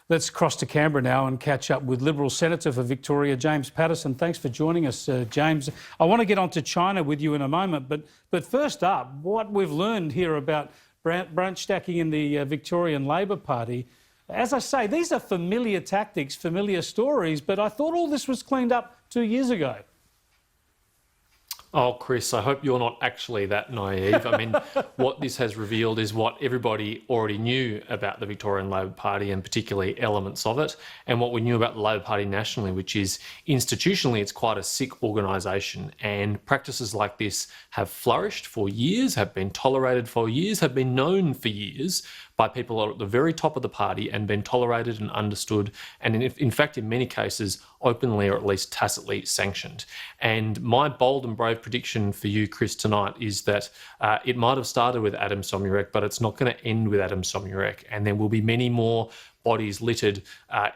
Let's cross to Canberra now and catch up with Liberal Senator for Victoria, James Paterson. Thanks for joining us, James. I want to get on to China with you in a moment, but first up, what we've learned here about branch stacking in the Victorian Labor Party. As I say, these are familiar tactics, familiar stories, but I thought all this was cleaned up 2 years ago. Oh, Chris, I hope you're not actually that naive. I mean, what this has revealed is what everybody already knew about the Victorian Labor Party and particularly elements of it, and what we knew about the Labor Party nationally, which is institutionally it's quite a sick organisation, and practices like this have flourished for years, have been tolerated for years, have been known for years by people at the very top of the party and been tolerated and understood, and in fact, in many cases, openly or at least tacitly sanctioned. And my bold and brave prediction for you, Chris, tonight is that it might have started with Adam Somyurek, but it's not going to end with Adam Somyurek, and there will be many more bodies littered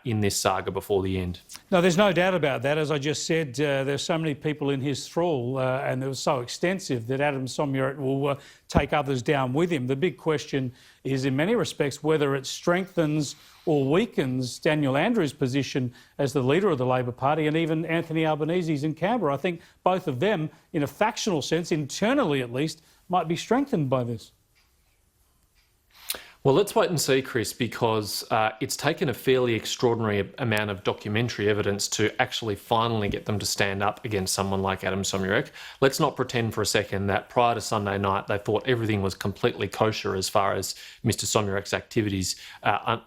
in this saga before the end. No, there's no doubt about that. As I just said, there's so many people in his thrall and it was so extensive that Adam Somyurek will take others down with him. The big question is, in many respects, whether it strengthens or weakens Daniel Andrews' position as the leader of the Labor Party, and even Anthony Albanese's in Canberra. I think both of them, in a factional sense, internally at least, might be strengthened by this. Well, let's wait and see, Chris, because it's taken a fairly extraordinary amount of documentary evidence to actually finally get them to stand up against someone like Adam Somyurek. Let's not pretend for a second that prior to Sunday night they thought everything was completely kosher as far as Mr Somyurek's activities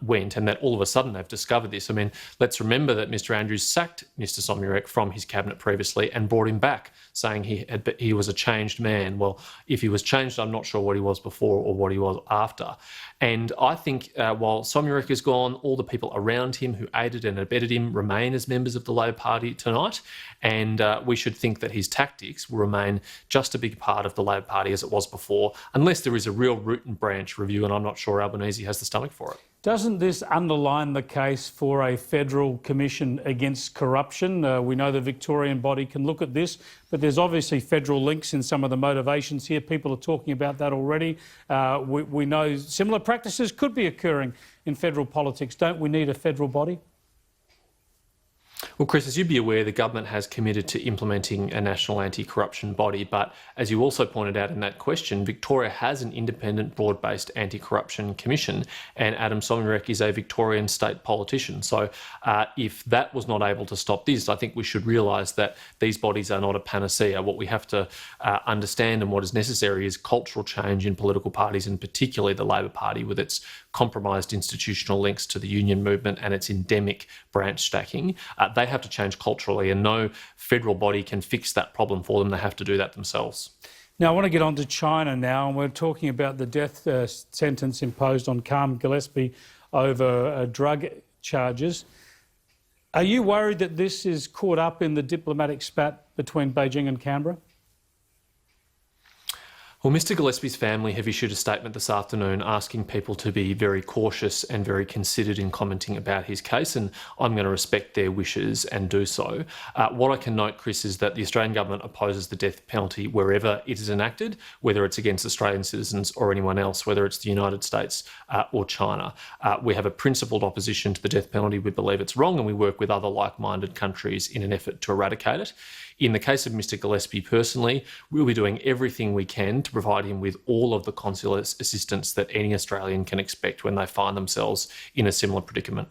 went, and that all of a sudden they've discovered this. I mean, let's remember that Mr Andrews sacked Mr Somyurek from his cabinet previously and brought him back, saying he was a changed man. Well, if he was changed, I'm not sure what he was before or what he was after. And I think while Somyurek is gone, all the people around him who aided and abetted him remain as members of the Labor Party tonight. And we should think that his tactics will remain just a big part of the Labor Party as it was before, unless there is a real root and branch review, and I'm not sure Albanese has the stomach for it. Doesn't this underline the case for a federal commission against corruption? We know the Victorian body can look at this, but there's obviously federal links in some of the motivations here. People are talking about that already. We know similar practices could be occurring in federal politics. Don't we need a federal body? Well, Chris, as you'd be aware, the government has committed to implementing a national anti-corruption body, but as you also pointed out in that question, Victoria has an independent, broad-based anti-corruption commission, and Adam Somyurek is a Victorian state politician. So if that was not able to stop this, I think we should realise that these bodies are not a panacea. What we have to understand and what is necessary is cultural change in political parties, and particularly the Labor Party with its compromised institutional links to the union movement and its endemic branch stacking. They have to change culturally, and no federal body can fix that problem for them. They have to do that themselves. Now, I want to get on to China now, and we're talking about the death sentence imposed on Carm Gillespie over drug charges. Are you worried that this is caught up in the diplomatic spat between Beijing and Canberra? Well, Mr Gillespie's family have issued a statement this afternoon asking people to be very cautious and very considered in commenting about his case, and I'm going to respect their wishes and do so. What I can note, Chris, is that the Australian government opposes the death penalty wherever it is enacted, whether it's against Australian citizens or anyone else, whether it's the United States or China. We have a principled opposition to the death penalty. We believe it's wrong, and we work with other like-minded countries in an effort to eradicate it. In the case of Mr Gillespie personally, we'll be doing everything we can to provide him with all of the consular assistance that any Australian can expect when they find themselves in a similar predicament.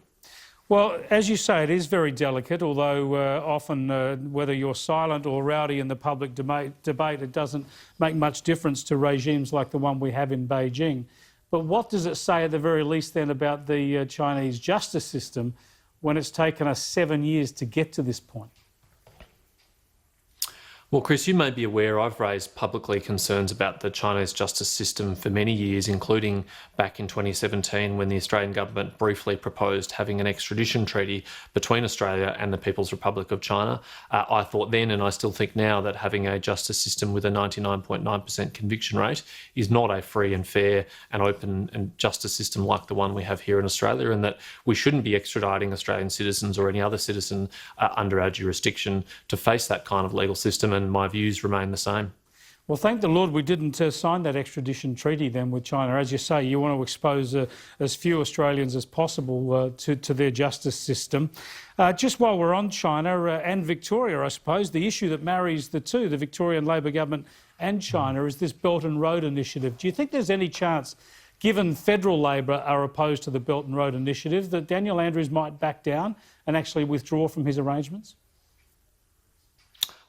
Well, as you say, it is very delicate, although often whether you're silent or rowdy in the public debate, it doesn't make much difference to regimes like the one we have in Beijing. But what does it say at the very least then about the Chinese justice system when it's taken us 7 years to get to this point? Well, Chris, you may be aware I've raised publicly concerns about the Chinese justice system for many years, including back in 2017 when the Australian government briefly proposed having an extradition treaty between Australia and the People's Republic of China. I thought then, and I still think now, that having a justice system with a 99.9% conviction rate is not a free and fair and open and justice system like the one we have here in Australia, and that we shouldn't be extraditing Australian citizens or any other citizen under our jurisdiction to face that kind of legal system. And my views remain the same. Well, thank the Lord we didn't sign that extradition treaty then with China. As you say, you want to expose as few Australians as possible to their justice system. Just while we're on China and Victoria, I suppose, the issue that marries the two, the Victorian Labor government and China, is this Belt and Road Initiative. Do you think there's any chance, given federal Labor are opposed to the Belt and Road Initiative, that Daniel Andrews might back down and actually withdraw from his arrangements?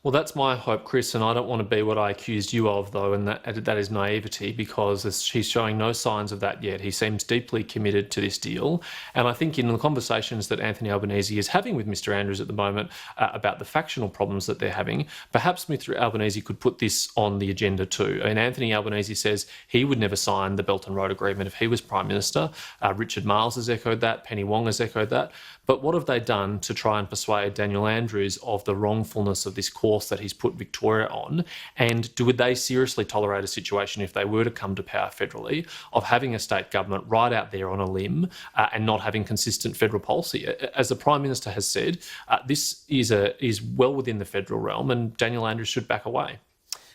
Well, that's my hope, Chris, and I don't want to be what I accused you of, though, and that is naivety, because he's showing no signs of that yet. He seems deeply committed to this deal, and I think in the conversations that Anthony Albanese is having with Mr Andrews at the moment about the factional problems that they're having, perhaps Mr Albanese could put this on the agenda too. I mean, Anthony Albanese says he would never sign the Belt and Road Agreement if he was Prime Minister. Richard Marles has echoed that, Penny Wong has echoed that. But what have they done to try and persuade Daniel Andrews of the wrongfulness of this course that he's put Victoria on? And would they seriously tolerate a situation, if they were to come to power federally, of having a state government right out there on a limb and not having consistent federal policy? As the Prime Minister has said, this is well within the federal realm, and Daniel Andrews should back away.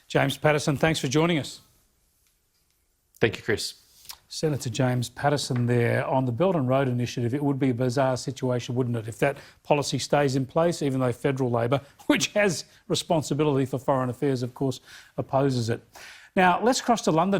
James Paterson, thanks for joining us. Thank you, Chris. Senator James Paterson there on the Belt and Road Initiative. It would be a bizarre situation, wouldn't it, if that policy stays in place, even though federal Labor, which has responsibility for foreign affairs, of course, opposes it. Now, let's cross to London.